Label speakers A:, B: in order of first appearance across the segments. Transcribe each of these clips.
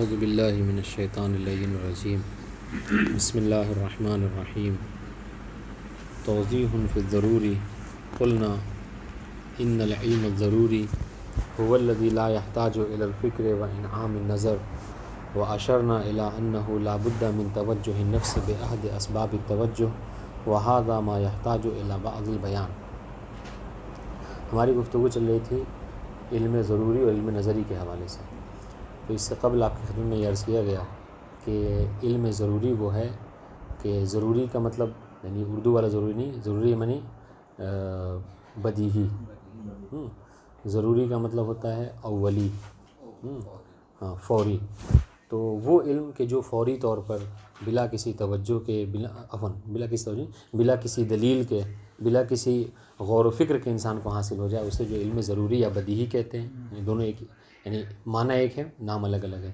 A: اعوذ باللہ من الشیطان اللعین الرجیم بسم اللہ الرحمن الرحیم توضیح فی الضروری قلنا ان العلم الضروری هو الذي لا يحتاج الى الفکر وانعام النظر واشرنا الى انه لا بد من توجہ النفس باحد اسباب التوجہ وهذا ما يحتاج الى بعض البیان۔ ہماری گفتگو چل رہی تھی علم ضروری اور علم نظری کے حوالے سے۔ تو اس سے قبل آپ کی خدمت میں یہ عرض کیا گیا کہ علم ضروری وہ ہے کہ ضروری کا مطلب یعنی اردو والا ضروری نہیں، ضروری معنی بدیہی۔ ضروری کا مطلب ہوتا ہے اولی، فوری۔ تو وہ علم کہ جو فوری طور پر بلا کسی توجہ کے، بلا کسی دلیل کے، بلا کسی غور و فکر کے انسان کو حاصل ہو جائے، اسے جو علم ضروری یا بدیہی کہتے ہیں۔ یعنی دونوں ایک، یعنی معنی ایک ہے، نام الگ الگ ہے۔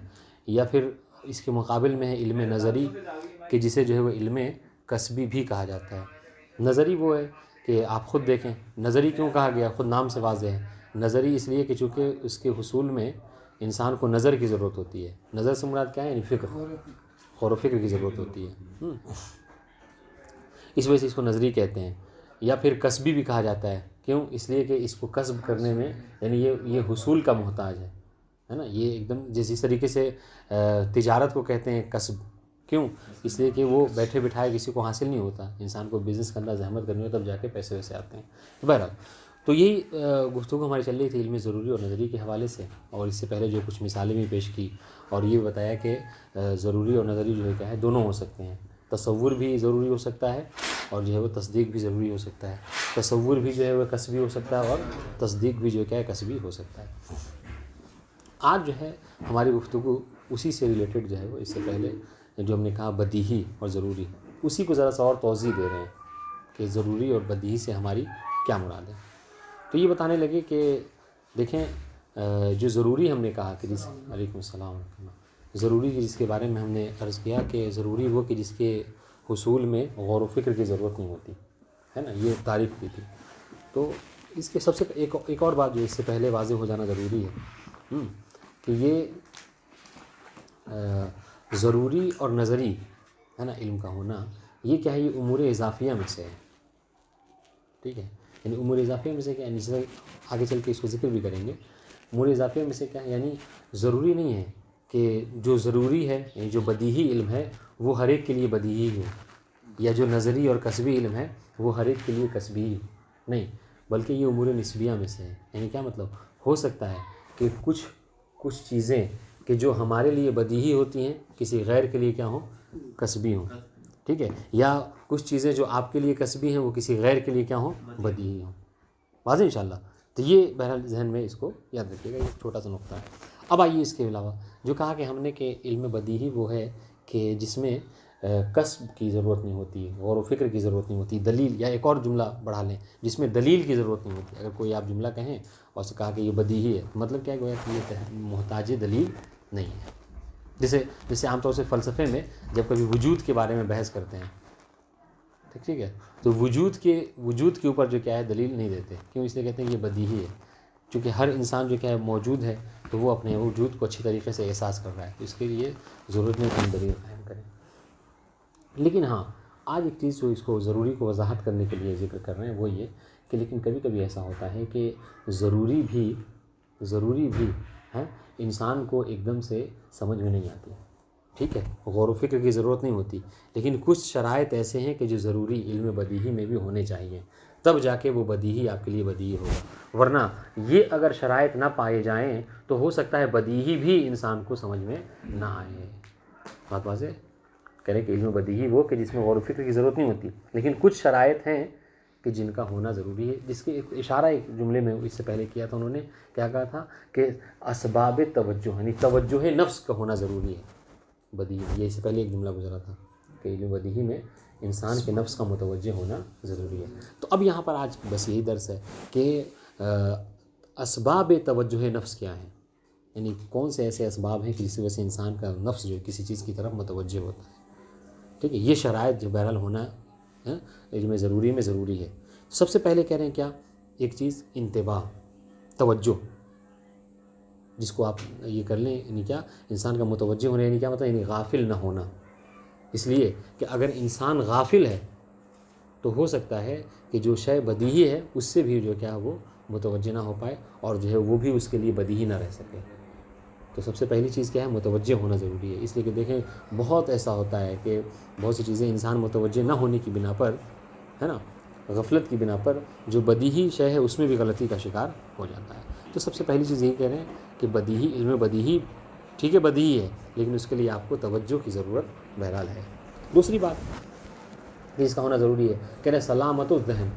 A: یا پھر اس کے مقابل میں ہے علم نظری کہ جسے جو ہے وہ علم کسبی بھی کہا جاتا ہے۔ نظری وہ ہے کہ آپ خود دیکھیں، نظری کیوں کہا گیا؟ خود نام سے واضح ہے۔ نظری اس لیے کہ چونکہ اس کے حصول میں انسان کو نظر کی ضرورت ہوتی ہے۔ نظر سے مراد کیا ہے؟ یعنی فکر، غور و فکر کی ضرورت ہوتی ہے۔ اس وجہ سے اس کو نظری کہتے ہیں۔ یا پھر کسبی بھی کہا جاتا ہے، کیوں؟ اس لیے کہ اس کو کسب کرنے میں یعنی یہ حصول کا محتاج ہے نا۔ یہ ایک دم جس طریقے سے تجارت کو کہتے ہیں کسب، کیوں؟ اس لیے کہ وہ بیٹھے بٹھائے کسی کو حاصل نہیں ہوتا، انسان کو بزنس کرنا، زحمت کرنی ہو تب جا کے پیسے ویسے آتے ہیں۔ بہرحال تو یہی گفتگو ہماری چل رہی تھی علم ضروری اور نظری کے حوالے سے، اور اس سے پہلے جو کچھ مثالیں بھی پیش کی اور یہ بتایا کہ ضروری اور نظری جو ہے کیا ہے، دونوں ہو سکتے ہیں۔ تصور بھی ضروری ہو سکتا ہے اور جو ہے وہ تصدیق بھی ضروری ہو سکتا ہے۔ تصور بھی جو ہے وہ کسبی ہو سکتا ہے اور تصدیق بھی جو کیا ہے کسبی ہو سکتا ہے۔ آج جو ہے ہماری گفتگو اسی سے ریلیٹڈ جو ہے وہ، اس سے پہلے جو ہم نے کہا بدیہی اور ضروری، اسی کو ذرا سا اور توضیح دے رہے ہیں کہ ضروری اور بدیہی سے ہماری کیا مراد ہے۔ تو یہ بتانے لگے کہ دیکھیں جو ضروری ہم نے کہا کہ جس علیکم السلام ورحمۃ اللہ، ضروری جس کے بارے میں ہم نے عرض کیا کہ ضروری وہ کہ جس کے حصول میں غور و فکر کی ضرورت نہیں ہوتی ہے نا، یہ تعریف کی تھی۔ تو اس کے سب سے ایک اور بات جو اس سے پہلے واضح ہو جانا ضروری ہے کہ یہ ضروری اور نظری ہے نا علم کا ہونا، یہ کیا ہے؟ یہ امور اضافیہ میں سے ہے، ٹھیک ہے؟ یعنی امور اضافیہ میں سے کیا ہے؟ یعنی آگے چل کے اس کو ذکر بھی کریں گے۔ امور اضافیہ میں سے کیا ہے؟ یعنی ضروری نہیں ہے کہ جو ضروری ہے، یعنی جو بدیہی علم ہے وہ ہر ایک کے لیے بدیہی ہو، یا جو نظری اور کسبی علم ہے وہ ہر ایک کے لیے کسبی ہی نہیں، بلکہ یہ امور نسبیہ میں سے ہے۔ یعنی کیا مطلب؟ ہو سکتا ہے کہ کچھ چیزیں کہ جو ہمارے لیے بدیہی ہوتی ہیں کسی غیر کے لیے کیا ہوں؟ کسبی ہوں، ٹھیک ہے؟ یا کچھ چیزیں جو آپ کے لیے کسبی ہیں وہ کسی غیر کے لیے کیا ہوں؟ بدیہی ہوں۔ واضح انشاءاللہ؟ تو یہ بہرحال ذہن میں اس کو یاد رکھیے گا، یہ چھوٹا سا نقطہ ہے۔ اب آئیے اس کے علاوہ جو کہا کہ ہم نے کہ علم بدیہی وہ ہے کہ جس میں کسب کی ضرورت نہیں ہوتی، غور و فکر کی ضرورت نہیں ہوتی، دلیل، یا ایک اور جملہ بڑھا لیں جس میں دلیل کی ضرورت نہیں ہوتی۔ اگر کوئی آپ جملہ کہیں اور سے کہا کہ یہ بدیہی ہے، مطلب کیا گویا کہ یہ محتاج دلیل نہیں ہے۔ جیسے عام طور سے فلسفے میں جب کبھی وجود کے بارے میں بحث کرتے ہیں، ٹھیک ہے، تو وجود کے اوپر جو کیا ہے دلیل نہیں دیتے، کیوں؟ اس لیے کہتے ہیں کہ یہ بدیہی ہے، چونکہ ہر انسان جو کیا ہے موجود ہے تو وہ اپنے وجود کو اچھی طریقے سے احساس کر رہا ہے، تو اس کے لیے ضرورت نہیں کہ ہم دلیل قائم کریں۔ لیکن ہاں، آج ایک چیز جو اس کو ضروری کو وضاحت کرنے کے لیے ذکر کر رہے ہیں وہ یہ کہ لیکن کبھی کبھی ایسا ہوتا ہے کہ ضروری بھی ہے انسان کو ایک دم سے سمجھ میں نہیں آتی، ٹھیک ہے، غور و فکر کی ضرورت نہیں ہوتی، لیکن کچھ شرائط ایسے ہیں کہ جو ضروری علم بدیہی میں بھی ہونے چاہیے، تب جا کے وہ بدیہی آپ کے لیے بدیہی ہوگا۔ ورنہ یہ اگر شرائط نہ پائے جائیں تو ہو سکتا ہے بدیہی بھی انسان کو سمجھ میں نہ آئے۔ بات واضح؟ کہہ رہے کہ علم بدیہی وہ کہ جس میں غور و فکر کی ضرورت نہیں ہوتی، لیکن کچھ شرائط ہیں کہ جن کا ہونا ضروری ہے، جس کے ایک اشارہ ایک جملے میں اس سے پہلے کیا تھا، انہوں نے کیا کہا تھا کہ اسباب توجہ، یعنی توجہ نفس کا ہونا ضروری ہے بدیہی۔ یہ اس سے پہلے ایک جملہ گزرا تھا کہ علم بدیہی میں انسان کے نفس کا متوجہ ہونا ضروری ہے۔ تو اب یہاں پر آج بس یہی درس ہے کہ اسباب توجہ نفس کیا ہیں، یعنی کون سے ایسے اسباب ہیں کہ جس کی وجہ سے انسان کا نفس جو کسی چیز کی طرف متوجہ ہوتا ہے، ٹھیک ہے؟ یہ شرائط جو بہرحال ہونا علم ضروری میں ضروری ہے۔ سب سے پہلے کہہ رہے ہیں کیا؟ ایک چیز انتباہ، توجہ، جس کو آپ یہ کر لیں، یعنی کیا انسان کا متوجہ ہونا، یعنی کیا مطلب یعنی غافل نہ ہونا. اس لیے کہ اگر انسان غافل ہے تو ہو سکتا ہے کہ جو شے بدیہی ہے اس سے بھی جو کیا وہ متوجہ نہ ہو پائے، اور جو ہے وہ بھی اس کے لیے بدیہی نہ رہ سکے. تو سب سے پہلی چیز کیا ہے، متوجہ ہونا ضروری ہے. اس لیے کہ دیکھیں بہت ایسا ہوتا ہے کہ بہت سی چیزیں انسان متوجہ نہ ہونے کی بنا پر، ہے نا، غفلت کی بنا پر جو بدیہی شے ہے اس میں بھی غلطی کا شکار ہو جاتا ہے. تو سب سے پہلی چیز یہی کہہ رہے ہیں کہ بدیہی، علم بدیہی ٹھیک ہے بدیہی ہے، لیکن اس کے لیے آپ کو توجہ کی ضرورت بہرحال ہے. دوسری بات جس کا ہونا ضروری ہے، کہہ رہے سلامت الذہن.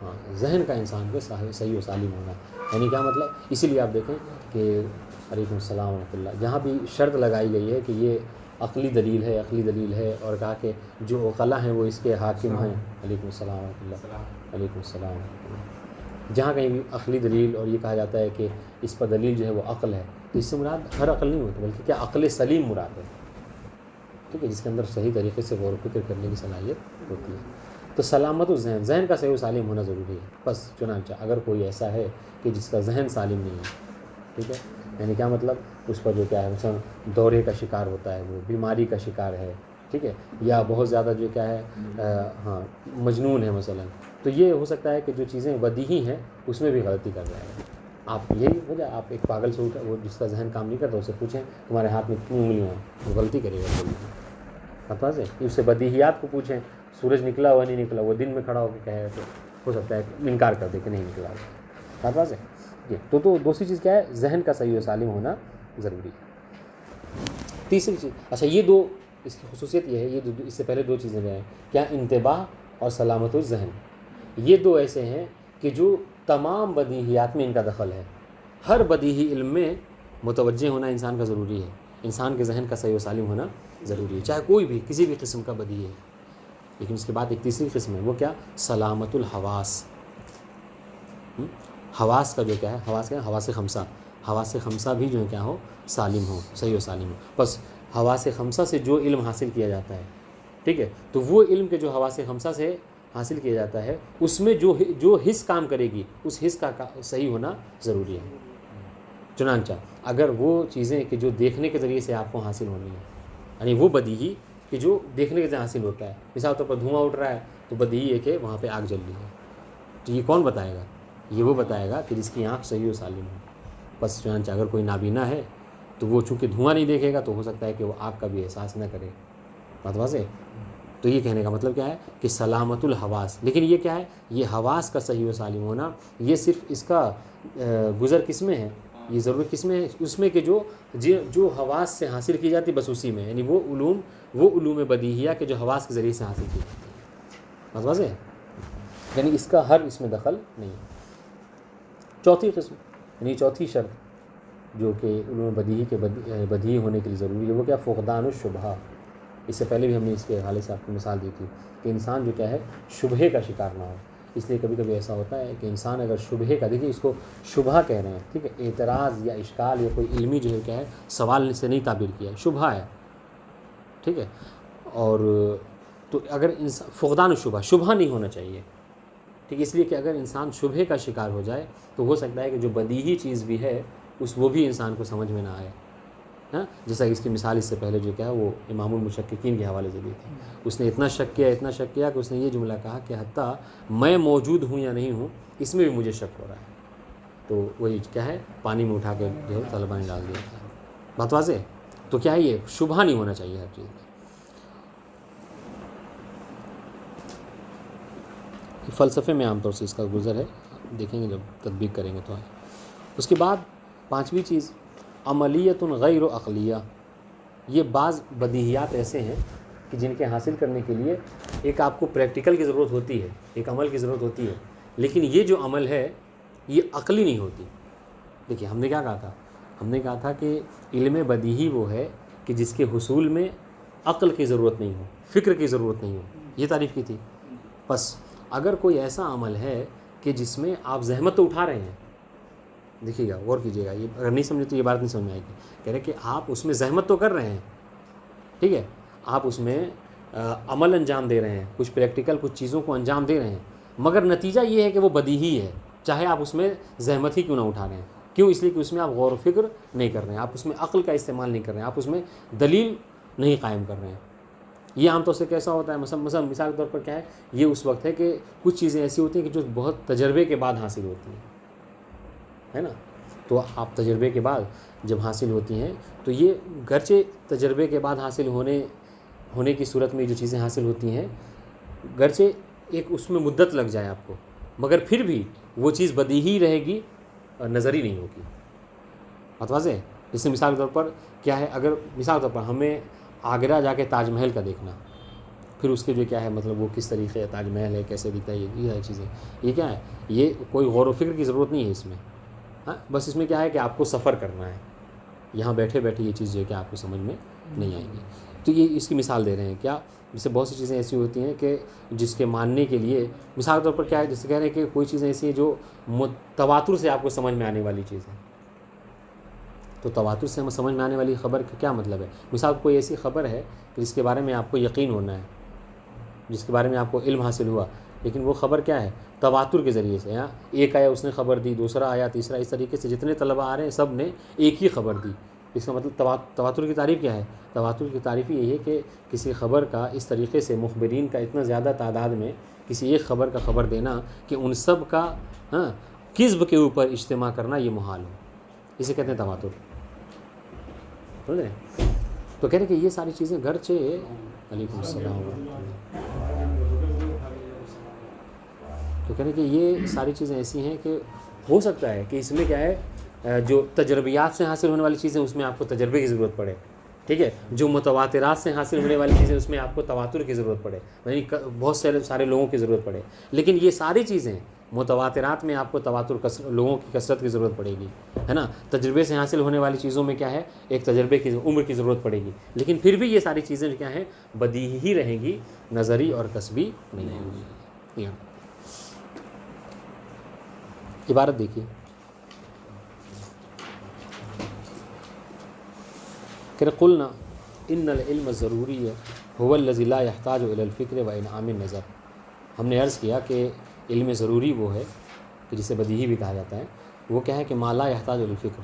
A: ہاں، ذہن کا انسان کو صحیح و سالم ہونا، یعنی کیا مطلب، اسی لیے آپ دیکھیں کہ علیکم السلام ورحمۃ اللہ، جہاں بھی شرط لگائی گئی ہے کہ یہ عقلی دلیل ہے، عقلی دلیل ہے، اور کہا کہ جو عقلاء ہیں وہ اس کے حاکم ہیں. علیکم السلام ورحمۃ اللہ، علیکم السلام ورحمۃ اللہ. جہاں کہیں بھی عقلی دلیل اور یہ کہا جاتا ہے کہ اس پر دلیل جو ہے وہ عقل ہے، تو اس سے مراد ہر عقل نہیں ہوتی، بلکہ کیا عقل سلیم مراد ہے، ٹھیک ہے، جس کے اندر صحیح طریقے سے غور و فکر کرنے کی صلاحیت ہوتی ہے. تو سلامت الذہن، ذہن کا صحیح و سالم ہونا ضروری ہے. بس چنانچہ اگر کوئی ایسا ہے کہ جس کا ذہن سالم نہیں ہے، ٹھیک ہے، یعنی کیا مطلب اس پر جو کیا ہے مثلا دورے کا شکار ہوتا ہے، وہ بیماری کا شکار ہے، ٹھیک ہے، یا بہت زیادہ جو کیا ہے ہاں مجنون ہے مثلا، تو یہ ہو سکتا ہے کہ جو چیزیں بدیہی ہیں اس میں بھی غلطی کر رہا ہے. آپ یہی ہو جائے، آپ ایک پاگل سے وہ جس کا ذہن کام نہیں کرتا اسے پوچھیں تمہارے ہاتھ میں کتنی انگلیاں ہیں، وہ غلطی کرے گا. بتا سے اس سے بدیہیات کو پوچھیں، سورج نکلا ہوا نہیں نکلا، وہ دن میں کھڑا ہو کے کہے تو ہو سکتا ہے کہ انکار کر دے کہ نہیں نکلا ہوا. بتا سے تو دوسری چیز کیا ہے، ذہن کا صحیح و سالم ہونا ضروری ہے. تیسری چیز، اچھا یہ دو، اس کی خصوصیت یہ ہے، یہ اس سے پہلے دو چیزیں جو ہیں کیا، انتباہ اور سلامت الذہن، یہ دو ایسے ہیں کہ جو تمام بدیہیات میں ان کا دخل ہے. ہر بدیہی علم میں متوجہ ہونا انسان کا ضروری ہے، انسان کے ذہن کا صحیح و سالم ہونا ضروری ہے، چاہے کوئی بھی کسی بھی قسم کا بدیہی ہے. لیکن اس کے بعد ایک تیسری قسم ہے، وہ کیا، سلامت الحواس. حواس کا جو کیا ہے، حواس کیا ہے، حواس خمسہ بھی جو ہے کیا ہو، سالم ہو، صحیح و سالم ہو. بس حواس خمسہ سے جو علم حاصل کیا جاتا ہے، ٹھیک ہے، تو وہ علم کے جو حواس خمسہ سے حاصل کیا جاتا ہے اس میں جو حس کام کرے گی اس حس کا صحیح ہونا ضروری ہے. چنانچہ اگر وہ چیزیں کہ جو دیکھنے کے ذریعے سے آپ کو حاصل ہونی ہے، یعنی وہ بدیہی کہ جو دیکھنے کے ذریعے حاصل ہوتا ہے، مثال طور پر دھواں اٹھ رہا ہے تو بدیہی ہے کہ وہاں پہ آگ جل رہی ہے، تو یہ کون بتائے گا، یہ وہ بتائے گا کہ جس کی آنکھ صحیح و سالم ہو. بس چنانچہ اگر کوئی نابینا ہے تو وہ چونکہ دھواں نہیں دیکھے گا تو ہو سکتا ہے کہ وہ آگ کا بھی احساس نہ کرے. بات واضح. تو یہ کہنے کا مطلب کیا ہے کہ سلامت الحواس. لیکن یہ کیا ہے، یہ حواس کا صحیح و سالم ہونا، یہ صرف اس کا گزر کس میں ہے، یہ ضرورت کس میں ہے، اس میں کہ جو حواس سے حاصل کی جاتی بس اسی میں، یعنی وہ علوم بدیہیہ کہ جو حواس کے ذریعے سے حاصل کی جاتی ہے. بات واضح ہے، یعنی اس کا ہر اس میں دخل نہیں ہے. چوتھی قسم، یعنی چوتھی شرط جو کہ علوم بدیہی کے بدیہی ہونے کے لیے ضروری ہے، وہ کیا، فقدان الشبہہ. اس سے پہلے بھی ہم نے اس کے حوالے سے آپ کو مثال دی تھی کہ انسان جو کیا ہے شبہے کا شکار نہ ہو. اس لیے کبھی کبھی ایسا ہوتا ہے کہ انسان اگر شبہے کا، دیکھیے اس کو شبہہ کہہ رہے ہیں، ٹھیک ہے، اعتراض یا اشکال یا کوئی علمی جو ہے کیا ہے سوال سے نہیں تعبیر کیا ہے، شبہہ ہے، ٹھیک ہے. اور تو اگر فقدان الشبہہ، شبہہ نہیں ہونا چاہیے، ٹھیک ہے، اس لیے کہ اگر انسان شبہے کا شکار ہو جائے تو ہو سکتا ہے کہ جو بدیہی چیز بھی ہے وہ بھی انسان کو سمجھ میں نہ آئے. ہاں، جیسا کہ اس کی مثال اس سے پہلے جو کیا ہے وہ امام المشککین کے حوالے سے دی تھی. اس نے اتنا شک کیا کہ اس نے یہ جملہ کہا کہ حتیٰ میں موجود ہوں یا نہیں ہوں اس میں بھی مجھے شک ہو رہا ہے. تو وہی کیا ہے، پانی میں اٹھا کے جو ہے طلبہ نے ڈال دیا تھا. بات واضح. تو کیا ہے، یہ شبہہ نہیں ہونا چاہیے ہر چیز میں. فلسفے میں عام طور سے اس کا گزر ہے، دیکھیں گے جب تطبیق کریں گے تو. اس کے بعد پانچویں چیز، عملیت غیر عقلیہ. یہ بعض بدیہیات ایسے ہیں کہ جن کے حاصل کرنے کے لیے ایک آپ کو پریکٹیکل کی ضرورت ہوتی ہے، ایک عمل کی ضرورت ہوتی ہے، لیکن یہ جو عمل ہے یہ عقلی نہیں ہوتی. دیکھیے ہم نے کیا کہا تھا، ہم نے کہا تھا کہ علم بدیہی وہ ہے کہ جس کے حصول میں عقل کی ضرورت نہیں ہو، فکر کی ضرورت نہیں ہو، یہ تعریف کی تھی. بس اگر کوئی ایسا عمل ہے کہ جس میں آپ زحمت تو اٹھا رہے ہیں، دیکھیے گا، غور کیجیے گا، یہ اگر نہیں سمجھے تو یہ بات نہیں سمجھ میں آئے گی. کہہ رہے کہ آپ اس میں زحمت تو کر رہے ہیں، ٹھیک ہے، آپ اس میں عمل انجام دے رہے ہیں، کچھ پریکٹیکل کچھ چیزوں کو انجام دے رہے ہیں، مگر نتیجہ یہ ہے کہ وہ بدیہی ہے، چاہے آپ اس میں زحمت ہی کیوں نہ اٹھا رہے ہیں. کیوں؟ اس لیے کہ اس میں آپ غور و فکر نہیں کر رہے ہیں، آپ اس میں عقل کا استعمال نہیں کر رہے ہیں، آپ اس میں دلیل نہیں قائم کر رہے ہیں۔ یہ عام طور سے کیسا ہوتا ہے؟ مثلا مثال کے طور پر کیا ہے، یہ اس وقت ہے کہ کچھ چیزیں ایسی ہوتی ہیں کہ جو بہت تجربے کے بعد حاصل ہوتی ہیں، ہے نا؟ تو آپ تجربے کے بعد جب حاصل ہوتی ہیں تو یہ گرچہ تجربے کے بعد حاصل ہونے کی صورت میں جو چیزیں حاصل ہوتی ہیں، گرچہ ایک اس میں مدت لگ جائے آپ کو، مگر پھر بھی وہ چیز بدیہی رہے گی اور نظری نہیں ہوگی۔ بات واضح ہے؟ جیسے مثال کے طور پر کیا ہے، اگر مثال کے طور پر ہمیں آگرہ جا کے تاج محل کا دیکھنا، پھر اس کے جو کیا ہے مطلب وہ کس طریقے تاج محل ہے، کیسے دکھتا ہے، یہ ساری چیزیں، یہ کیا ہے، یہ کوئی غور و فکر کی ضرورت نہیں ہے اس میں، ہاں بس اس میں کیا ہے کہ آپ کو سفر کرنا ہے، یہاں بیٹھے بیٹھے یہ چیز جو ہے کہ آپ کو سمجھ میں نہیں آئے گی۔ تو یہ اس کی مثال دے رہے ہیں کیا، جیسے بہت سی چیزیں ایسی ہوتی ہیں کہ جس کے ماننے کے لیے مثال کے طور پر کیا ہے، جیسے کہہ رہے ہیں کہ کوئی چیزیں ایسی ہیں جو تواتر سے آپ کو سمجھ میں آنے والی چیز ہے۔ تو تواتر سے ہمیں سمجھ میں آنے والی خبر کا کیا مطلب ہے؟ مثال کوئی ایسی خبر ہے کہ جس کے بارے میں آپ کو یقین ہونا ہے، جس کے بارے میں آپ کو علم حاصل ہوا، لیکن وہ خبر کیا ہے؟ تواتر کے ذریعے سے، ایک آیا اس نے خبر دی، دوسرا آیا، تیسرا، اس طریقے سے جتنے طلبہ آ رہے ہیں سب نے ایک ہی خبر دی۔ اس کا مطلب تواتر کی تعریف کیا ہے؟ تواتر کی تعریف یہی ہے کہ کسی خبر کا اس طریقے سے مخبرین کا اتنا زیادہ تعداد میں کسی ایک خبر کا خبر دینا کہ ان سب کا کذب کے اوپر اجتماع کرنا یہ محال ہو، اسے کہتے ہیں تواتر۔ سمجھ رہے ہیں؟ تو کہہ رہے کہ یہ ساری چیزیں گرچہ علیکم السلام، تو کہہ رہے کہ یہ ساری چیزیں ایسی ہیں کہ ہو سکتا ہے کہ اس میں کیا ہے، جو تجربیات سے حاصل ہونے والی چیزیں اس میں آپ کو تجربے کی ضرورت پڑے، ٹھیک ہے، جو متواترات سے حاصل ہونے والی چیزیں اس میں آپ کو تواتر کی ضرورت پڑے، یعنی بہت سارے لوگوں کی ضرورت پڑے، لیکن یہ ساری چیزیں متواترات میں آپ کو تواتر لوگوں کی کثرت کی ضرورت پڑے گی، ہے نا؟ تجربے سے حاصل ہونے والی چیزوں میں کیا ہے، ایک تجربے کی عمر کی ضرورت پڑے گی، لیکن پھر بھی یہ ساری چیزیں کیا ہیں، بدیہی ہی رہیں گی، نظری اور کسبی نہیں ہوں گی۔ عبارت دیکھیے، کہ قلنا ان العلم ضروری هو الذي لا يحتاج الى الفکر و انعام النظر۔ ہم نے عرض کیا کہ علم ضروری وہ ہے کہ جسے بدیہی بھی کہا جاتا ہے، وہ کیا ہے کہ ما لا يحتاج الى الفکر،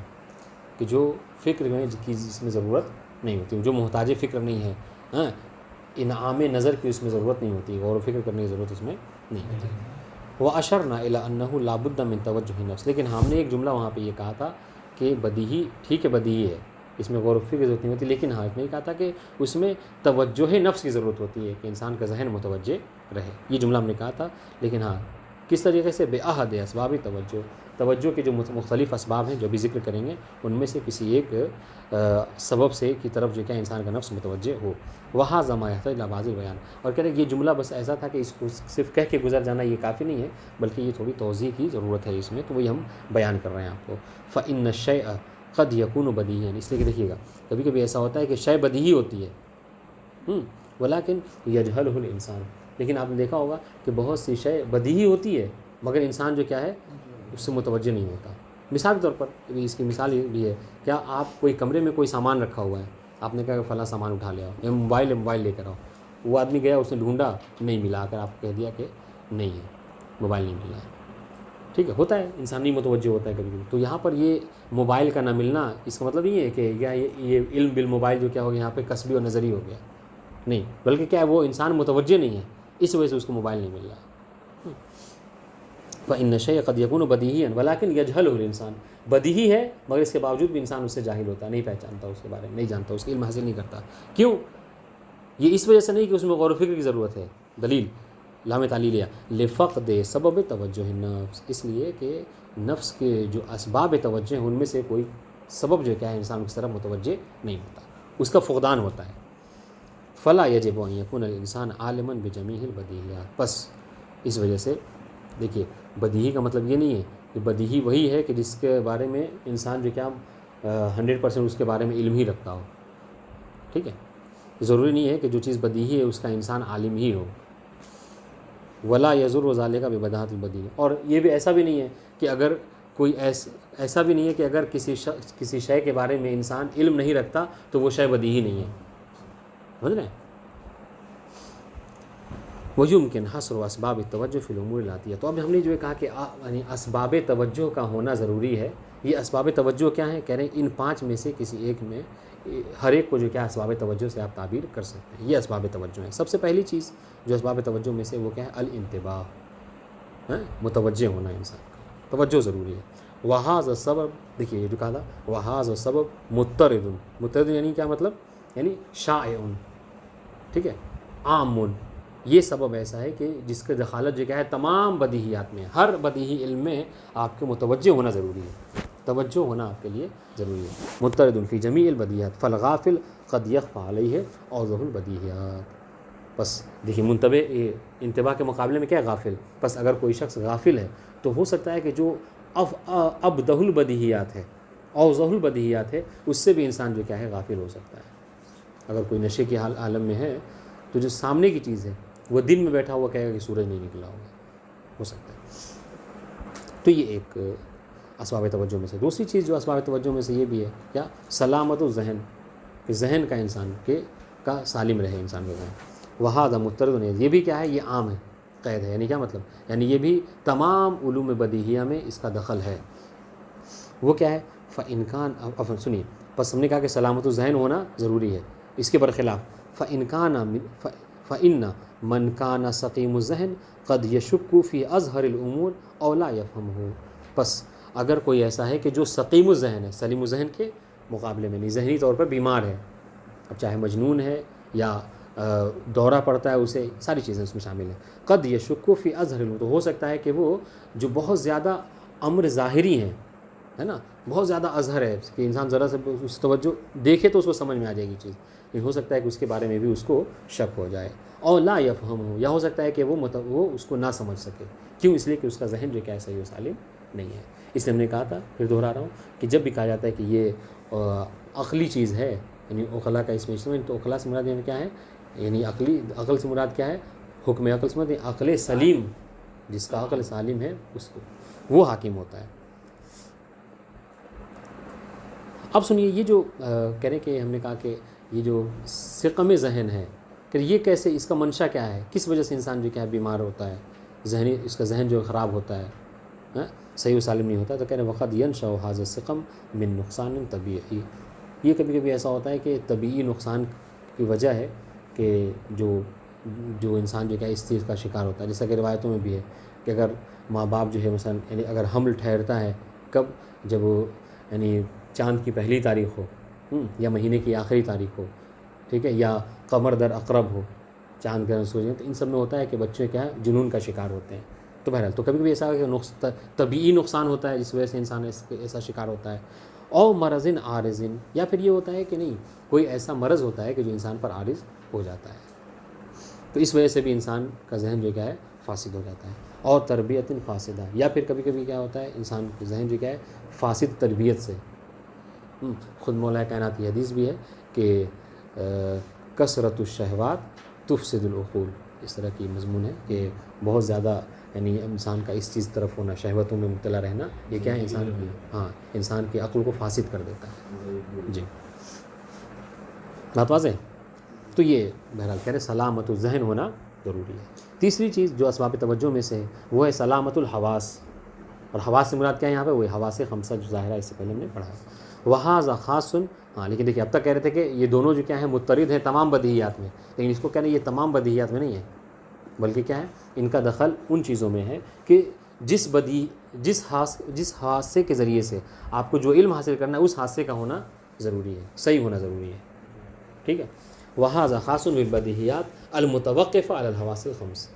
A: کہ جو فکر میں جس میں ضرورت نہیں ہوتی، جو محتاج فکر نہیں ہے، انعام نظر کی اس میں ضرورت نہیں ہوتی، غور و فکر کرنے کی ضرورت اس میں نہیں ہوتی۔ واشرنا الى انه لا بد من توجہ نفس، لیکن ہم نے ایک جملہ وہاں پہ یہ کہا تھا کہ بدیہی ٹھیک ہے، بدیہی ہے، اس میں غور و فکر کی ضرورت نہیں ہوتی، لیکن ہاں اس میں یہ کہا تھا کہ اس میں توجہ نفس کی ضرورت ہوتی ہے کہ انسان کا ذہن متوجہ رہے، یہ جملہ ہم نے کہا تھا۔ لیکن ہاں کس طریقے سے؟ بأحد اسباب توجہ کے جو مختلف اسباب ہیں جو بھی ذکر کریں گے، ان میں سے کسی ایک سبب سے کی طرف جو کیا انسان کا نفس متوجہ ہو۔ وہاں ضمایت لباز بیان، اور کہہ رہے کہ یہ جملہ بس ایسا تھا کہ اس کو صرف کہہ کے گزر جانا یہ کافی نہیں ہے، بلکہ یہ تھوڑی توضیح کی ضرورت ہے اس میں، تو وہی ہم بیان کر رہے ہیں آپ کو۔ فإن الشیء قد یکون بدیہا، اس لیے کہ دیکھیے گا کبھی کبھی ایسا ہوتا ہے کہ شے بدیہی ہوتی ہے، ولیکن یجہلہ الانسان، لیکن آپ نے دیکھا ہوگا کہ بہت سی شے بدیہی ہوتی ہے مگر انسان جو کیا ہے اس سے متوجہ نہیں ہوتا۔ مثال کے طور پر اس کی مثال یہ بھی ہے، کیا آپ کوئی کمرے میں کوئی سامان رکھا ہوا ہے، آپ نے کہا کہ فلاں سامان اٹھا لیا یا موبائل لے کر آؤ، وہ آدمی گیا، اس نے ڈھونڈا نہیں ملا، کر آپ کو کہہ دیا کہ نہیں ہے، موبائل نہیں ملا ہے، ٹھیک ہے، ہوتا ہے، انسان نہیں متوجہ ہوتا ہے کبھی کبھی۔ تو یہاں پر یہ موبائل کا نہ ملنا اس کا مطلب یہ ہے کہ یہ علم بالموبائل جو کیا ہو گیا یہاں پہ کسبی اور نظری ہو گیا، نہیں، بلکہ کیا ہے وہ انسان متوجہ نہیں ہے، اس وجہ سے اس کو موبائل نہیں مل رہا۔ فإن الشیء قد یکون بدیہیا ولکن یجہلہ الانسان، بدیہی ہے مگر اس کے باوجود بھی انسان اس سے جاہل ہوتا ہے، نہیں پہچانتا اس کے بارے میں، نہیں جانتا، اس کا علم حاصل نہیں کرتا۔ کیوں؟ یہ اس وجہ سے نہیں کہ اس میں غور و فکر کی ضرورت ہے، دلیل لام تعلیلیہ لفقد سبب توجہ النفس، اس لیے کہ نفس کے جو اسباب توجہ ہیں ان میں سے کوئی سبب جو کیا ہے انسان اس طرف متوجہ نہیں ہوتا، اس کا فقدان ہوتا ہے۔ فلا یجب ان یکون الانسان عالما بجمیع البدیہیات، بس اس وجہ سے دیکھیے بدیہی کا مطلب یہ نہیں ہے کہ بدیہی وہی ہے کہ جس کے بارے میں انسان جو کیا 100% اس کے بارے میں علم ہی رکھتا ہو، ٹھیک ہے، ضروری نہیں ہے کہ جو چیز بدیہی ہے اس کا انسان عالم ہی ہو۔ ولا یضر ذالک ببداہۃ البدیہہ، اور یہ بھی ایسا بھی نہیں ہے کہ اگر کوئی ایسا بھی نہیں ہے کہ اگر کسی شے کے بارے میں انسان علم نہیں رکھتا تو وہ شے بدیہی نہیں ہے، سمجھ رہے ہیں؟ ویمکن حصر اسباب التوجہ فی الامور الاتیہ، تو اب ہم نے جو کہا کہ یعنی اسباب توجہ کا ہونا ضروری ہے، یہ اسباب توجہ کیا ہیں؟ کہہ رہے ہیں ان 5 میں سے کسی ایک میں ہر ایک کو جو کیا اسباب توجہ سے آپ تعبیر کر سکتے ہیں. یہ اسباب توجہ ہیں. سب سے پہلی چیز جو اسباب توجہ میں سے وہ کیا ہے؟ الانتباہ، متوجہ ہونا انسان کا، توجہ ضروری ہے. وحاظ سبب، دیکھیے یہ جو کہا تھا وحاظ سبب مضطرد، مضطرد یعنی کیا مطلب؟ یعنی شائع، ٹھیک ہے، عام. یہ سبب ایسا ہے کہ جس کا دخالت جو کیا ہے تمام بدیہیات میں، ہر بدیہی علم میں آپ کے متوجہ ہونا ضروری ہے، توجہ ہونا آپ کے لیے ضروری ہے. مضطرد فی جمیع البدیہات فالغافل قد یخفی علیہ اوضح البدیہات. بس دیکھیے منتبہ، انتباہ کے مقابلے میں کیا ہے؟ غافل. بس اگر کوئی شخص غافل ہے تو ہو سکتا ہے کہ جو ابدہ البدیہیات ہے، اوضح البدیہیات ہے، اس سے بھی انسان جو کیا ہے غافل ہو سکتا ہے. اگر کوئی نشے کے عالم میں ہے تو جو سامنے کی چیز ہے وہ دن میں بیٹھا ہوا کہے گا کہ سورج نہیں نکلا ہوگا، ہو سکتا ہے. تو یہ ایک اسباب توجہ میں سے. دوسری چیز جو اسباب توجہ میں سے یہ بھی ہے کیا؟ سلامت الذہن، کہ ذہن کا انسان کا سالم رہے انسان کا ذہن. وہذا مضطرد، یہ بھی کیا ہے؟ یہ عام ہے، قید ہے. یعنی کیا مطلب؟ یعنی یہ بھی تمام علوم بدیہیہ میں اس کا دخل ہے. وہ کیا ہے؟ فإن سنیے، بس ہم نے کہا کہ سلامت الذہن ہونا ضروری ہے. اس کے برخلاف فإن من كان سقیم الذہن قد یشک فی اظہر الامور او لا یفہمہ. بس اگر کوئی ایسا ہے کہ جو سقیم الذہن ہے، سلیم الذہن کے مقابلے میں نہیں، ذہنی طور پر بیمار ہے، اب چاہے مجنون ہے یا دورہ پڑتا ہے اسے، ساری چیزیں اس میں شامل ہیں. قد یشک فی اظہر الامور، تو ہو سکتا ہے کہ وہ جو بہت زیادہ امر ظاہری ہیں، ہے نا، بہت زیادہ اظہر ہے کہ انسان ذرا سے اس توجہ دیکھے تو اس کو سمجھ میں آ جائے گی چیز، لیکن ہو سکتا ہے کہ اس کے بارے میں بھی اس کو شک ہو جائے. اور لا یفہم ہو، یا ہو سکتا ہے کہ وہ اس کو نہ سمجھ سکے. کیوں؟ اس لیے کہ اس کا ذہن جو کیا ہے صحیح و سالم نہیں ہے. اس لیے ہم نے کہا تھا، پھر دہرا رہا ہوں، کہ جب بھی کہا جاتا ہے کہ یہ عقلی چیز ہے، یعنی عقلا کا اس میں اجتماع، تو عقلا سے مراد یعنی کیا ہے؟ یعنی عقل سے مراد کیا ہے؟ حکم عقل سے مراد عقل سلیم، جس کا عقل سالم ہے اس کو وہ حاکم ہوتا ہے. اب سنیے، یہ جو کہہ رہے کہ ہم نے کہا کہ یہ جو سقم ذہن ہے، کہ یہ کیسے، اس کا منشا کیا ہے؟ کس وجہ سے انسان جو کیا ہے بیمار ہوتا ہے، ذہنی اس کا ذہن جو خراب ہوتا ہے، صحیح و سالم نہیں ہوتا. تو کہہ رہے وقت ینشأ ھذا السقم من نقصان طبیعی. یہ کبھی کبھی ایسا ہوتا ہے کہ طبیعی نقصان کی وجہ ہے کہ جو انسان جو کیا اس چیز کا شکار ہوتا ہے. جیسا کہ روایتوں میں بھی ہے کہ اگر ماں باپ جو ہے مثلا، یعنی اگر حمل ٹھہرتا ہے کب؟ جب وہ یعنی چاند کی پہلی تاریخ ہو، یا مہینے کی آخری تاریخ ہو، ٹھیک ہے، یا قمر در اقرب ہو، چاند گرہن سورج، تو ان سب میں ہوتا ہے کہ بچے کیا ہے جنون کا شکار ہوتے ہیں. تو بہرحال تو کبھی کبھی ایسا ہے کہ طبیعی نقصان ہوتا ہے جس وجہ سے انسان ایسا شکار ہوتا ہے. اور مرض عارض، یا پھر یہ ہوتا ہے کہ نہیں، کوئی ایسا مرض ہوتا ہے کہ جو انسان پر عارض ہو جاتا ہے، تو اس وجہ سے بھی انسان کا ذہن جو کیا ہے فاسد ہو جاتا ہے. اور تربیت فاسدہ، یا پھر کبھی کبھی کیا ہوتا ہے انسان کا ذہن جو کیا ہے فاسد تربیت سے. خود مولا کائنات کی حدیث بھی ہے کہ کثرت الشہوات تفسد العقول. اس طرح کی مضمون ہے کہ بہت زیادہ یعنی انسان کا اس چیز طرف ہونا، شہوتوں میں مبتلا رہنا، یہ کیا ہے انسان کی عقل کو فاسد کر دیتا ہے. جی بات واضح ہے. تو یہ بہرحال کہہ رہے سلامت الذہن ہونا ضروری ہے. تیسری چیز جو اسباب توجہ میں سے ہے وہ ہے سلامت الحواس. اور حواس سے مراد کیا ہے یہاں پہ؟ وہ حواس خمسہ جو ظاہرہ اس سے پہلے ہم نے پڑھا ہے. وہذا خاص، لیکن دیکھیے اب تک کہہ رہے تھے کہ یہ دونوں جو کیا ہیں مضطرد ہیں تمام بدیہیات میں، لیکن اس کو کہنا یہ تمام بدیہیات میں نہیں ہے، بلکہ کیا ہے ان کا دخل ان چیزوں میں ہے کہ جس حادثے کے ذریعے سے آپ کو جو علم حاصل کرنا ہے اس حادثے کا ہونا ضروری ہے، صحیح ہونا ضروری ہے. ٹھیک ہے. وہذا خاص بالبدیہیات المتوقفہ علی الحواس الخمس.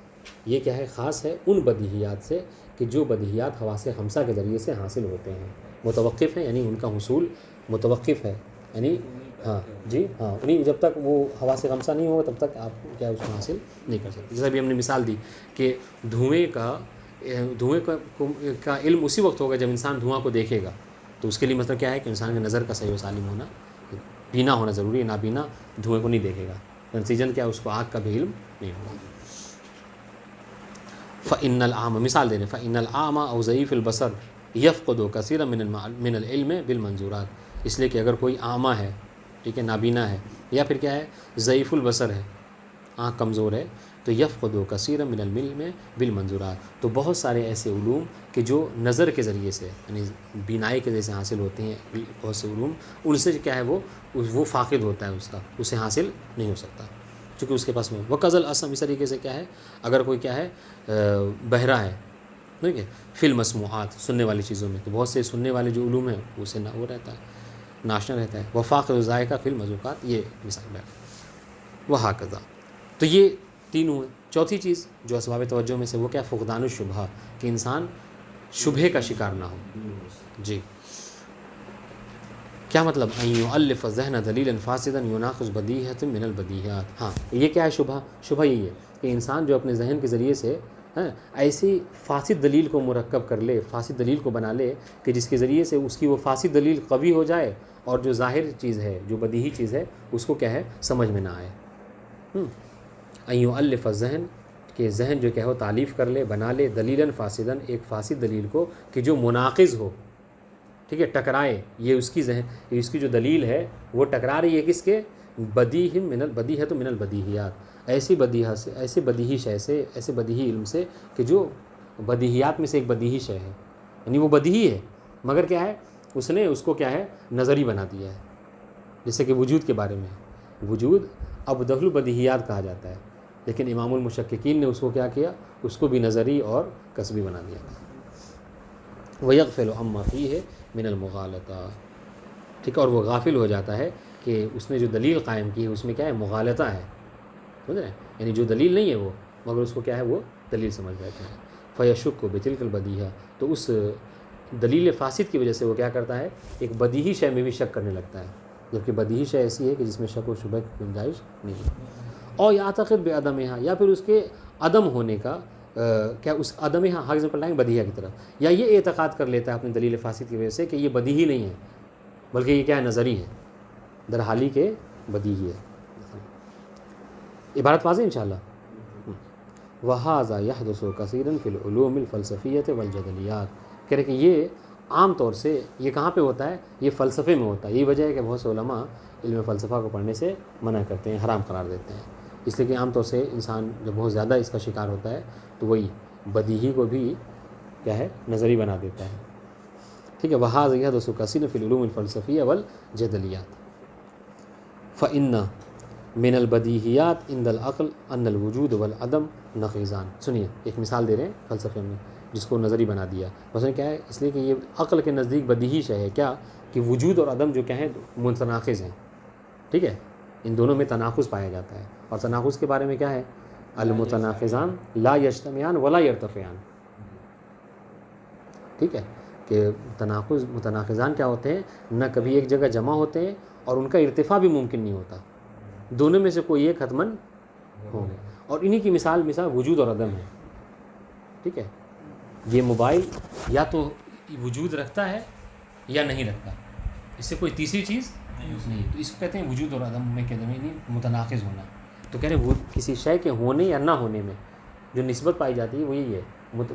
A: یہ کیا ہے؟ خاص ہے ان بدیہیات سے کہ جو بدیہیات حواس خمسہ کے ذریعے سے حاصل ہوتے ہیں. متوقف ہیں یعنی ان کا حصول متوقف ہے، یعنی انہیں جب تک وہ حواس خمسہ نہیں ہوگا تب تک آپ کیا اس کو حاصل نہیں کر سکتے. جیسا بھی ہم نے مثال دی کہ دھوئیں کا علم اسی وقت ہوگا جب انسان دھواں کو دیکھے گا. تو اس کے لیے مطلب کیا ہے کہ انسان کے نظر کا صحیح و سالم ہونا، بینا ہونا ضروری ہے. نابینا دھوئیں کو نہیں دیکھے گا، نتیجن کیا اس کو آگ کا بھی علم نہیں ہوگا. فإن العام، مثال دے رہے ہیں، فإن العام او ضعیف البصر یفقد کثیرا من العلم بالمنظورات. اس لیے کہ اگر کوئی اعمى ہے، ٹھیک ہے، نابینا ہے، یا پھر کیا ہے ضعیف البصر ہے، آنکھ کمزور ہے، تو یفقد کثیر من العلم بالمنظورات، تو بہت سارے ایسے علوم کہ جو نظر کے ذریعے سے یعنی بینائی کے ذریعے سے حاصل ہوتے ہیں، بہت سے علوم ان سے کیا ہے وہ فاقد ہوتا ہے، اس کا اسے حاصل نہیں ہو سکتا چونکہ اس کے پاس میں وہ قزل اسم. اس طریقے سے کیا ہے اگر کوئی کیا ہے بہرا ہے ٹھیک ہے فی المسموعات سننے والی چیزوں میں، تو بہت سے سننے والے جو علوم ہیں اسے نہ وہ رہتا ہے ناشنا رہتا ہے. وفاق و ذائقہ فی المذوقات یہ مثال ہے. وہکذا تو یہ تینوں ہیں. چوتھی چیز جو اسباب توجہ میں سے وہ کیا فقدان الشبہہ کہ انسان شبہے کا شکار نہ ہو. جی کیا مطلب ان یؤلف ذہن دلیلا فاسدا یناقض بدیہۃ من البدیہات. ہاں یہ کیا ہے شبہہ یہی ہے کہ انسان جو اپنے ذہن کے ذریعے سے ایسی فاسد دلیل کو مرکب کر لے، فاسد دلیل کو بنا لے کہ جس کے ذریعے سے اس کی وہ فاسد دلیل قوی ہو جائے اور جو ظاہر چیز ہے جو بدیہی چیز ہے اس کو کیا ہے سمجھ میں نہ آئے. ان یؤلف الذہن کہ ذہن جو کیا ہو تعلیف کر لے بنا لے دلیلا فاسدا ایک فاسد دلیل کو کہ جو مناقض ہو ٹھیک ہے ٹکرائے. یہ اس کی ذہن اس کی جو دلیل ہے وہ ٹکرا رہی ہے کس کے بدیہ من البدیہۃ من البدیہیات ایسی بدیہہ سے ایسے بدیہی شے سے ایسے بدیہی علم سے کہ جو بدیہیات میں سے ایک بدیہی شے ہے یعنی وہ بدیہی ہے مگر کیا ہے اس نے اس کو کیا ہے نظری بنا دیا ہے. جیسے کہ وجود کے بارے میں وجود ابدہ البدیہیات کہا جاتا ہے لیکن امام المشککین نے اس کو کیا کیا اس کو بھی نظری اور کسبی بنا دیا. وَيَغْفِلُ عَمَّا فِيهِ مِنَ الْمُغَالَطَةِ ٹھیک ہے اور وہ غافل ہو جاتا ہے کہ اس نے جو دلیل قائم کی ہے اس میں کیا ہے مغالطہ ہے سمجھ رہے ہیں یعنی جو دلیل نہیں ہے وہ مگر اس کو کیا ہے وہ دلیل سمجھ بیٹھے ہیں. فَيَشُكُّ بِتِلْكَ الْبَدِيهَةِ تو اس دلیل فاسد کی وجہ سے وہ کیا کرتا ہے ایک بدیہی شے میں بھی شک کرنے لگتا ہے جبکہ بدیہی شے ایسی ہے کہ جس میں شک و شبہ کی گنجائش نہیں ہے. اور یعتقد بعدمها یا پھر اس کے عدم ہونے کا کیا اس عدمها حق پر لائیں بدیہہ کی طرف یا یہ اعتقاد کر لیتا ہے اپنی دلیل فاسد کی وجہ سے کہ یہ بدیہی نہیں ہے بلکہ یہ کیا ہے نظری ہے در حالی کے بدیہی ہے. عبارت واضح انشاءاللہ. وَهَذَا يَحْدُثُ كَثِيرًا فِي الْعُلُومِ الْفَلْسَفِيَّةِ وَالْجَدَلِيَّاتِ کہہ رہے کہ یہ عام طور سے یہ کہاں پہ ہوتا ہے یہ فلسفے میں ہوتا ہے. یہی وجہ ہے کہ بہت سے علماء علم فلسفہ کو پڑھنے سے منع کرتے ہیں حرام قرار دیتے ہیں اس لیے کہ عام طور سے انسان جب بہت زیادہ اس کا شکار ہوتا ہے تو وہی بدیہی کو بھی کیا ہے نظری بنا دیتا ہے ٹھیک ہے. وَهَذَا يَحْدُثُ كَثِيرًا فِي الْعُلُومِ الْفَلْسَفِيَّةِ وَالْجَدَلِيَّاتِ فَإِنَّ من البدیہیات عند العقل ان الوجود والعدم نقیضان. سنیے ایک مثال دے رہے ہیں فلسفے میں جس کو نظری بنا دیا. مثلا کیا ہے اس لیے کہ یہ عقل کے نزدیک بدیہی شے ہے کیا کہ وجود اور عدم جو کیا ہیں متناقض ہیں ٹھیک ہے ان دونوں میں تناقض پایا جاتا ہے. اور تناقض کے بارے میں کیا ہے المتناقضان لا یجتمعان ولا یرتفعان ٹھیک ہے کہ متناقضان کیا ہوتے ہیں نہ کبھی ایک جگہ جمع ہوتے ہیں اور ان کا ارتفاع بھی ممکن نہیں ہوتا دونوں میں سے کوئی ایک حتماً ہوں گے. اور انہی کی مثال وجود اور عدم ہے ٹھیک ہے. یہ موبائل یا تو وجود رکھتا ہے یا نہیں رکھتا اس سے کوئی تیسری چیز نہیں تو اس کو کہتے ہیں وجود اور عدم میں کہتے ہیں متناقض ہونا. تو کہہ رہے ہیں وہ کسی شے کے ہونے یا نہ ہونے میں جو نسبت پائی جاتی ہے وہ یہی ہے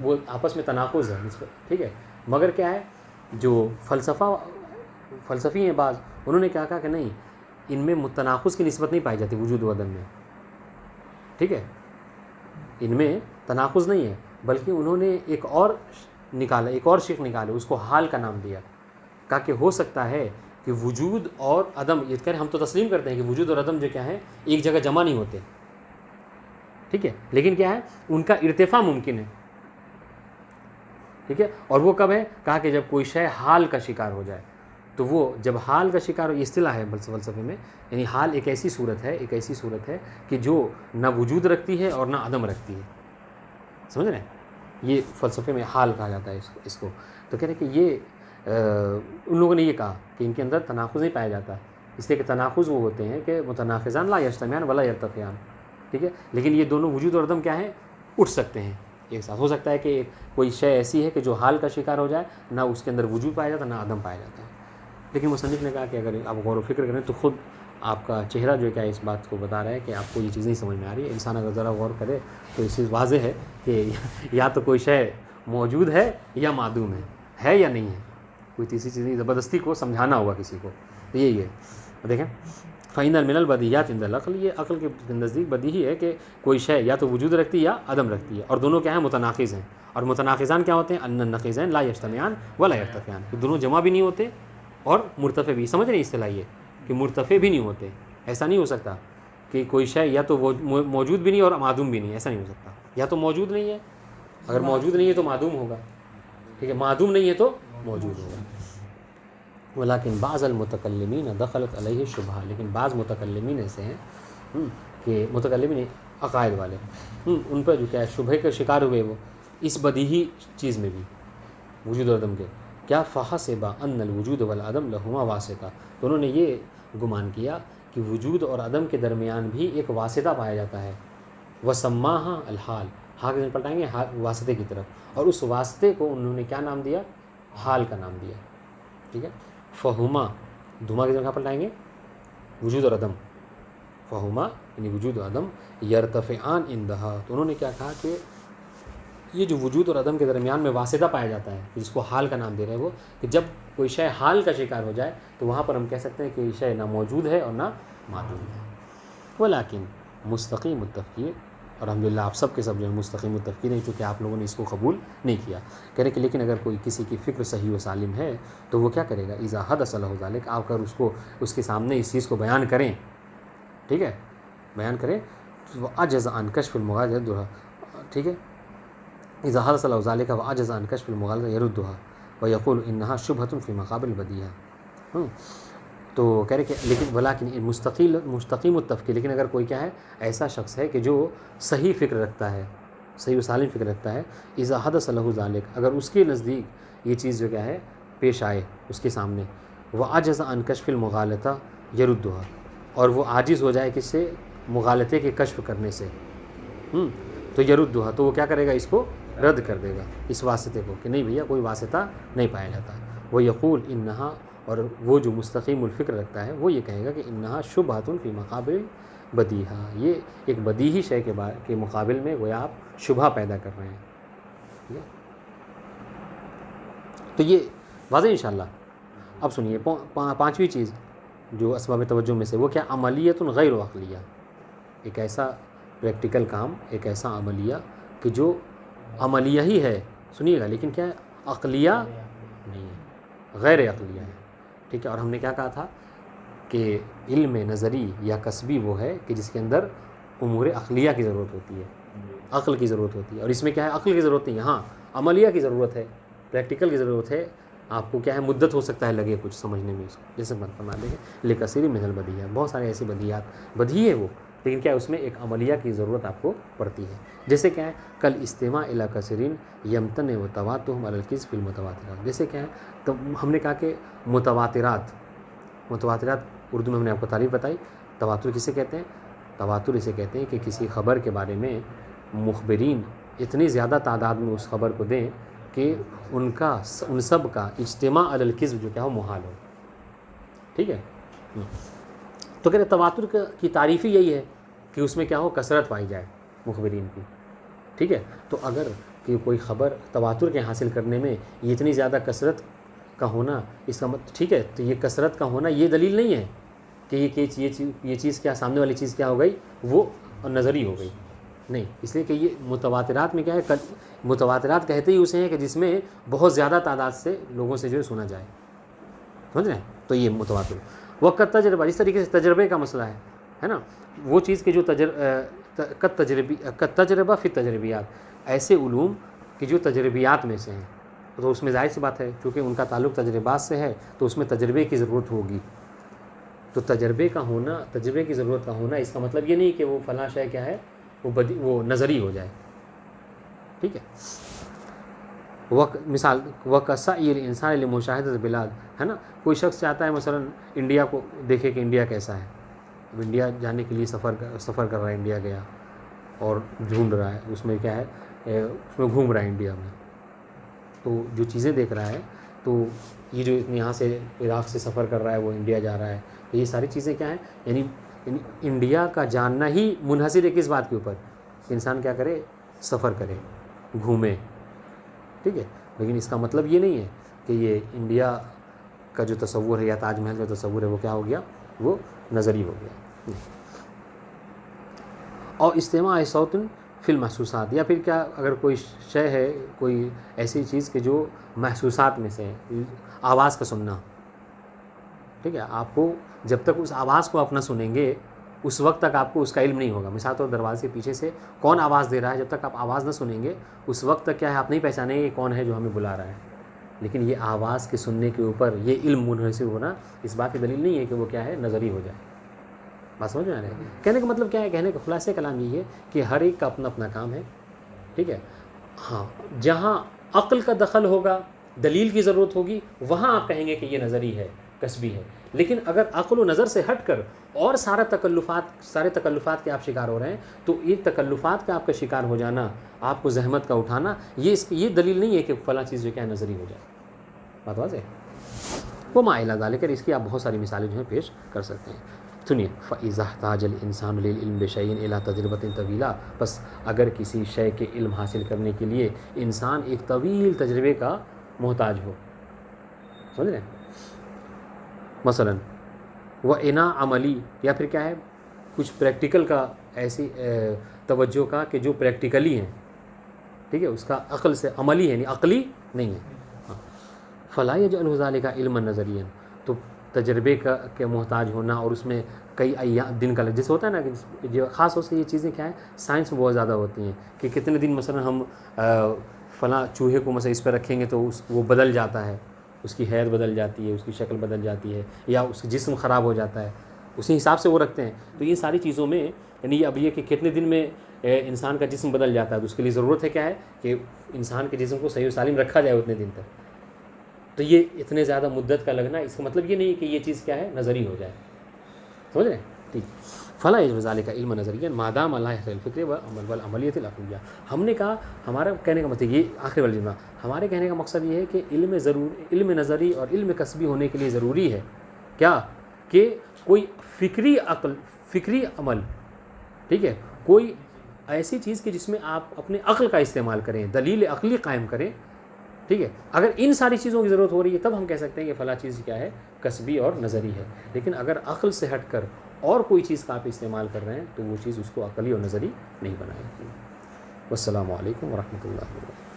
A: وہ آپس میں تناقض ہے نسبت ٹھیک ہے. مگر کیا ہے جو فلسفی ہیں بعض انہوں نے کیا کہا کہ نہیں ان میں تناقض کی نسبت نہیں پائی جاتی وجود و عدم میں ٹھیک ہے ان میں تناقض نہیں ہے بلکہ انہوں نے ایک اور شق نکالے اس کو حال کا نام دیا کہا کہ ہو سکتا ہے کہ وجود اور عدم یہ کہہ رہے ہم تو تسلیم کرتے ہیں کہ وجود اور عدم جو کیا ہے ایک جگہ جمع نہیں ہوتے ٹھیک ہے لیکن کیا ہے ان کا ارتفاع ممکن ہے ٹھیک ہے. اور وہ کب ہے کہا کہ جب کوئی شے حال کا شکار ہو جائے تو وہ جب حال کا شکار یہ اصطلاح ہے فلسفے میں یعنی حال ایک ایسی صورت ہے کہ جو نہ وجود رکھتی ہے اور نہ عدم رکھتی ہے سمجھ رہے ہیں یہ فلسفے میں حال کہا جاتا ہے اس کو. تو کہہ رہے کہ یہ ان لوگوں نے یہ کہا کہ ان کے اندر تناقض نہیں پایا جاتا اس لیے کہ تناقض وہ ہوتے ہیں کہ متناقضان لا یجتمعان ولا یرتفعان ٹھیک ہے. لیکن یہ دونوں وجود اور عدم کیا ہیں اٹھ سکتے ہیں ایک ساتھ. ہو سکتا ہے کہ کوئی شے ایسی ہے کہ جو حال کا شکار ہو جائے نہ اس کے اندر وجود پایا جاتا نہ عدم پایا جاتا ہے. لیکن مصنف نے کہا کہ اگر آپ غور و فکر کریں تو خود آپ کا چہرہ جو ہے کیا اس بات کو بتا رہا ہے کہ آپ کو یہ چیز نہیں سمجھ میں آ رہی ہے. انسان اگر ذرا غور کرے تو اس چیز واضح ہے کہ یا تو کوئی شے موجود ہے یا معدوم ہے یا نہیں ہے کوئی تیسری چیز نہیں. زبردستی کو سمجھانا ہوگا کسی کو یہی ہے. دیکھیں فَإِنَّ مِنَ الْبَدِيهَاتِ عِنْدَ الْعَقْلِ، یہ عقل کے نزدیک بدیہی ہے کہ کوئی شے یا تو وجود رکھتی ہے یا عدم رکھتی ہے، اور دونوں کیا ہیں؟ متناقض ہیں. اور متناقضان کیا ہوتے ہیں؟ ان النقیضین لا یجتمعان ولا یرتفعان، کہ دونوں جمع بھی نہیں ہوتے اور مرتفع بھی. سمجھ رہے ہیں اصطلاح یہ کہ مرتفع بھی نہیں ہوتے. ایسا نہیں ہو سکتا کہ کوئی شے یا تو موجود بھی نہیں اور معدوم بھی نہیں، ایسا نہیں ہو سکتا. یا تو موجود نہیں ہے، اگر موجود نہیں ہے تو معدوم ہوگا، ٹھیک ہے، معدوم نہیں ہے تو موجود ہوگا. ولیکن بعض المتکلمین دخلت علیہ شبہہ، لیکن بعض متکلمین ایسے ہیں کہ متکلمین عقائد والے، ان پر جو کیا ہے شبہ کا شکار ہوئے وہ اس بدیہی چیز میں بھی، وجود اور عدم کے. کیا فحسب ان الوجود والعدم لہما واسطہ، تو انہوں نے یہ گمان کیا کہ وجود اور عدم کے درمیان بھی ایک واسطہ پایا جاتا ہے. وسماہا الحال، ہاں کے پلٹائیں گے واسطے کی طرف، اور اس واسطے کو انہوں نے کیا نام دیا؟ حال کا نام دیا. ٹھیک ہے. فہما، دھما کی جگہ پلٹائیں گے وجود اور عدم، فہما یعنی وجود اور عدم یرتفعان اندہا، تو انہوں نے کیا کہا کہ یہ جو وجود اور عدم کے درمیان میں واسطہ پایا جاتا ہے، جس کو حال کا نام دے رہے ہیں وہ، کہ جب کوئی شے حال کا شکار ہو جائے تو وہاں پر ہم کہہ سکتے ہیں کہ یہ شے نہ موجود ہے اور نہ معدوم ہے. ولیکن مستقیم التفکیر، اور الحمدللہ آپ سب کے سب جو ہے مستقیم التفکیر ہیں، چونکہ آپ لوگوں نے اس کو قبول نہیں کیا. کہہ رہے کہ لیکن اگر کوئی کسی کی فکر صحیح و سالم ہے تو وہ کیا کرے گا؟ اذا حدث له ذلک، آپ کر اس کے سامنے اس چیز کو بیان کریں، ٹھیک ہے، بیان کریں، وعجز عن کشف المغالطہ، ٹھیک ہے، اذا حدث له ذلک وعجز عن کشف المغالطہ یردها ویقول انها شبہۃ فی مقابل بدیہہ. تو کہہ رہے کہ لیکن ولیکن مستقیم التفکیر، لیکن اگر کوئی کیا ہے ایسا شخص ہے کہ جو صحیح فکر رکھتا ہے، صحیح و سالم فکر رکھتا ہے، اذا حدث له ذلک، اگر اس کے نزدیک یہ چیز جو کیا ہے پیش آئے اس کے سامنے، وعجز عن کشف المغالطہ یردها، اور وہ عاجز ہو جائے کس سے؟ مغالطے کے کشف کرنے سے، تو یردها، تو وہ کیا کرے گا؟ اس کو رد کر دے گا، اس واسطے کو، کہ نہیں بھیا کوئی واسطہ نہیں پایا جاتا. وہ یقول انہا، اور وہ جو مستقیم الفکر رکھتا ہے وہ یہ کہے گا کہ انہا شبہۃ فی مقابل بدیہہ، یہ ایک بدیہی شے کے مقابل میں گویا آپ شبہ پیدا کر رہے ہیں. تو یہ واضح انشاءاللہ. اب سنیے پانچویں چیز جو اسباب توجہ میں سے، وہ کیا؟ عملیۃ غیر عقلیہ، ایک ایسا پریکٹیکل کام، ایک ایسا عملیہ کہ جو عملیہ ہی ہے، سنیے گا، لیکن کیا ہے؟ عقلیہ نہیں ہے، غیر عقلیہ ہے. ٹھیک ہے. اور ہم نے کیا کہا تھا کہ علم نظری یا کسبی وہ ہے کہ جس کے اندر امور عقلیہ کی ضرورت ہوتی ہے، عقل کی ضرورت ہوتی ہے، اور اس میں کیا ہے؟ عقل کی ضرورت نہیں ہے، ہاں عملیہ کی ضرورت ہے، پریکٹیکل کی ضرورت ہے. آپ کو کیا ہے؟ مدت ہو سکتا ہے لگے کچھ سمجھنے میں اس کو، جیسے فرما دیں گے لکثیر من البدیہات، بہت سارے ایسی بدیہات بدیہی ہے وہ، لیکن کیا ہے اس میں ایک عملیہ کی ضرورت آپ کو پڑتی ہے. جیسے کیا ہے؟ کل استماع الی کثیرین یمتنع تواترهم علی الکذب فی المتواترات. جیسے کیا ہے؟ تو ہم نے کہا کہ متواترات اردو میں ہم نے آپ کو تعریف بتائی. تواتر کسے کہتے ہیں؟ تواتر اسے کہتے ہیں کہ کسی خبر کے بارے میں مخبرین اتنی زیادہ تعداد میں اس خبر کو دیں کہ ان سب کا اجتماع علی الکذب جو کیا ہو محال ہو. ٹھیک ہے. تو کہتے ہیں تواتر کی تعریف ہی یہی ہے کہ اس میں کیا ہو؟ کثرت پائی جائے مخبرین کی. ٹھیک ہے. تو اگر کہ کوئی خبر تواتر کے حاصل کرنے میں یہ اتنی زیادہ کثرت کا ہونا، اس کا ٹھیک ہے، تو یہ کثرت کا ہونا یہ دلیل نہیں ہے کہ یہ چیز کیا سامنے والی چیز کیا ہو گئی؟ وہ نظری ہو گئی. نہیں، اس لیے کہ یہ متواترات میں کیا ہے؟ متواترات کہتے ہی اسے ہیں کہ جس میں بہت زیادہ تعداد سے لوگوں سے جو ہے سنا جائے. سمجھ رہے ہیں؟ تو یہ متواتر. وقت تجربہ، اس طریقے سے تجربے کا مسئلہ ہے نا، وہ چیز کہ جو تجربہ فی تجربیات، ایسے علوم کہ جو تجربیات میں سے ہیں، تو اس میں ظاہر سی بات ہے چونکہ ان کا تعلق تجربات سے ہے تو اس میں تجربے کی ضرورت ہوگی. تو تجربے کی ضرورت کا ہونا اس کا مطلب یہ نہیں کہ وہ فلاں شے کیا ہے وہ نظری ہو جائے. ٹھیک ہے. مثال وَكَسَعْيِ الْإِنسَانِ لِمُشَاهَدَةِ الْبِلَادِ، ہے نا، کوئی شخص چاہتا ہے مثلا انڈیا کو دیکھے کہ انڈیا کیسا ہے. اب انڈیا جانے کے لیے سفر کر رہا ہے، انڈیا گیا اور ڈھونڈ رہا ہے، اس میں کیا ہے، اس میں گھوم رہا ہے انڈیا میں، تو جو چیزیں دیکھ رہا ہے، تو یہ جو یہاں سے عراق سے سفر کر رہا ہے وہ انڈیا جا رہا ہے، تو یہ ساری چیزیں کیا ہیں؟ یعنی انڈیا کا جاننا ہی منحصر ہے کس بات کے اوپر؟ انسان کیا کرے؟ سفر کرے، گھومے. ٹھیک ہے. لیکن اس کا مطلب یہ نہیں ہے کہ یہ انڈیا کا جو تصور ہے یا تاج محل کا تصور ہے وہ کیا ہو گیا؟ وہ نظری ہو گیا. اور اجتماع صوت فی المحسوسات، یا پھر کیا اگر کوئی شے ہے، کوئی ایسی چیز کہ جو محسوسات میں سے ہے، آواز کا سننا. ٹھیک ہے، آپ کو جب تک اس آواز کو آپ نہ سنیں گے اس وقت تک آپ کو اس کا علم نہیں ہوگا. مثال طور دروازے کے پیچھے سے کون آواز دے رہا ہے، جب تک آپ آواز نہ سنیں گے اس وقت تک کیا ہے آپ نہیں پہچانیں گے کون ہے جو ہمیں بلا رہا ہے. لیکن یہ آواز کے سننے کے اوپر یہ علم منحصر ہونا اس بات کی دلیل نہیں ہے کہ وہ کیا ہے نظری ہو جائے. بات سمجھ میں آ رہی ہے؟ کہنے کا مطلب کیا ہے، کہنے کا خلاصہ کلام یہ ہے کہ ہر ایک کا اپنا اپنا کام ہے. ٹھیک ہے، ہاں جہاں عقل کا دخل ہوگا، دلیل کی ضرورت ہوگی، وہاں آپ کہیں گے کہ یہ نظری ہے، کسبی ہے. لیکن اگر عقل و نظر سے ہٹ کر اور سارے تکلفات کے آپ شکار ہو رہے ہیں تو یہ تکلفات کا آپ کا شکار ہو جانا، آپ کو زحمت کا اٹھانا، یہ دلیل نہیں ہے کہ فلاں چیز جو کیا ہے نظری ہو جائے. بات واضح ہے؟ وہ ما الی ذالک، اس کی آپ بہت ساری مثالیں جو ہیں پیش کر سکتے ہیں. سنیے، فَإِذَا احْتَاجَ الْإِنسَانُ لِلْعِلْمِ بِشَيْءٍ إِلَىٰ تَجْرِبَةٍ طَوِيلَةٍ، بس اگر کسی شے کے علم حاصل کرنے کے لیے انسان ایک طویل تجربے کا محتاج ہو، سمجھ رہے ہیں؟ مثلاً وَإِنَا عملی، یا پھر کیا ہے کچھ پریکٹیکل کا، ایسی توجہ کا کہ جو پریکٹیکلی ہیں. ٹھیک ہے، اس کا عقل سے عملی ہے، یعنی عقلی نہیں ہے. فَلَا يَجْعَلُ ذَلِكَ عِلْمًا نَظَرِيًّا، تو تجربے کا کے محتاج ہونا اور اس میں کئی دن کا جیسے ہوتا ہے نا کہ جو خاص طور سے یہ چیزیں کیا ہیں سائنس میں بہت زیادہ ہوتی ہیں کہ کتنے دن مثلا ہم فلاں چوہے کو مثلا اس پہ رکھیں گے تو وہ بدل جاتا ہے، اس کی حیت بدل جاتی ہے، اس کی شکل بدل جاتی ہے، یا اس کا جسم خراب ہو جاتا ہے، اسی حساب سے وہ رکھتے ہیں. تو یہ ساری چیزوں میں یعنی اب یہ کہ کتنے دن میں انسان کا جسم بدل جاتا ہے، تو اس کے لیے ضرورت ہے کیا ہے کہ انسان کے جسم کو صحیح و سالم رکھا جائے اتنے دن تک. تو یہ اتنے زیادہ مدت کا لگنا، اس کا مطلب یہ نہیں کہ یہ چیز کیا ہے نظری ہو جائے. سمجھ رہے ہیں؟ ٹھیک. فلا يجب ذلك علم نظریہ مادام اللہ الفکر والعملیت العقلیہ. ہم نے کہا ہمارا کہنے کا مطلب یہ آخر والی جملہ، ہمارے کہنے کا مقصد یہ ہے کہ علم نظری اور علم کسبی ہونے کے لیے ضروری ہے کیا کہ کوئی فکری عمل، ٹھیک ہے، کوئی ایسی چیز کہ جس میں آپ اپنے عقل کا استعمال کریں، دلیل عقلی قائم کریں. ٹھیک ہے، اگر ان ساری چیزوں کی ضرورت ہو رہی ہے تب ہم کہہ سکتے ہیں کہ فلاں چیز کیا ہے کسبی اور نظری ہے. لیکن اگر عقل سے ہٹ کر اور کوئی چیز کا آپ استعمال کر رہے ہیں تو وہ چیز اس کو عقلی اور نظری نہیں بنائے. والسلام علیکم ورحمۃ اللہ وبرکاتہ.